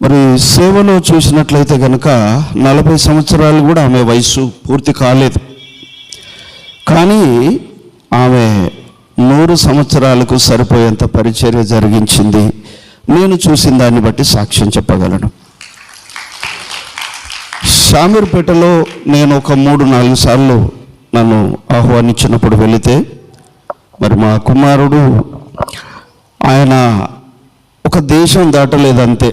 మరి సేవలో చూసినట్లయితే కనుక 40 సంవత్సరాలు కూడా ఆమె వయసు పూర్తి కాలేదు. కానీ ఆమె 100 సంవత్సరాలకు సరిపోయేంత పరిచర్య జరిగించింది. నేను చూసిన దాన్ని బట్టి సాక్ష్యం చెప్పగలను. షామీర్పేటలో నేను ఒక 3-4 సార్లు నన్ను ఆహ్వానించినప్పుడు వెళితే, మరి మా కుమారుడు ఆయన ఒక దేశం దాటలేదంతే.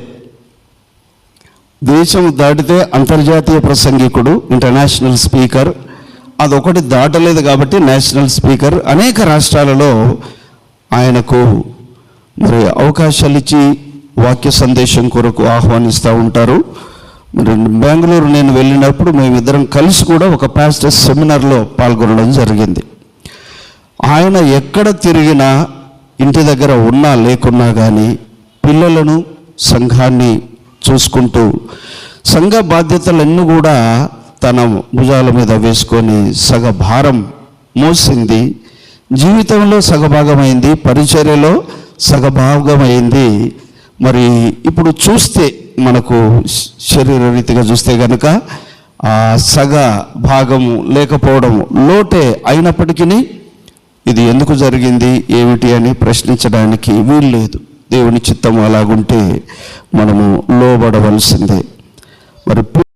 దేశం దాటితే అంతర్జాతీయ ప్రసంగికుడు, ఇంటర్నేషనల్ స్పీకర్, అదొకటి దాటలేదు కాబట్టి నేషనల్ స్పీకర్. అనేక రాష్ట్రాలలో ఆయనకు మరి అవకాశాలు ఇచ్చి వాక్య సందేశం కొరకు ఆహ్వానిస్తూ ఉంటారు. మరి బెంగళూరు నేను వెళ్ళినప్పుడు మేమిద్దరం కలిసి కూడా ఒక పాస్టర్స్ సెమినార్లో పాల్గొనడం జరిగింది. ఆయన ఎక్కడ తిరిగినా, ఇంటి దగ్గర ఉన్నా లేకున్నా కానీ పిల్లలను, సంఘాన్ని చూసుకుంటూ సంఘ బాధ్యతలన్నీ కూడా తన భుజాల మీద వేసుకొని సగ భారం మోసింది. జీవితంలో సగభాగమైంది, పరిచర్యలో సగభాగమైంది. మరి ఇప్పుడు చూస్తే మనకు శరీర రీతిగా చూస్తే కనుక ఆ సగ భాగము లేకపోవడం లోటే అయినప్పటికీ ఇది ఎందుకు జరిగింది ఏమిటి అని ప్రశ్నించడానికి వీలు లేదు. దేవుని చిత్తం అలాగుంటే మనము లోబడవలసిందే. మరి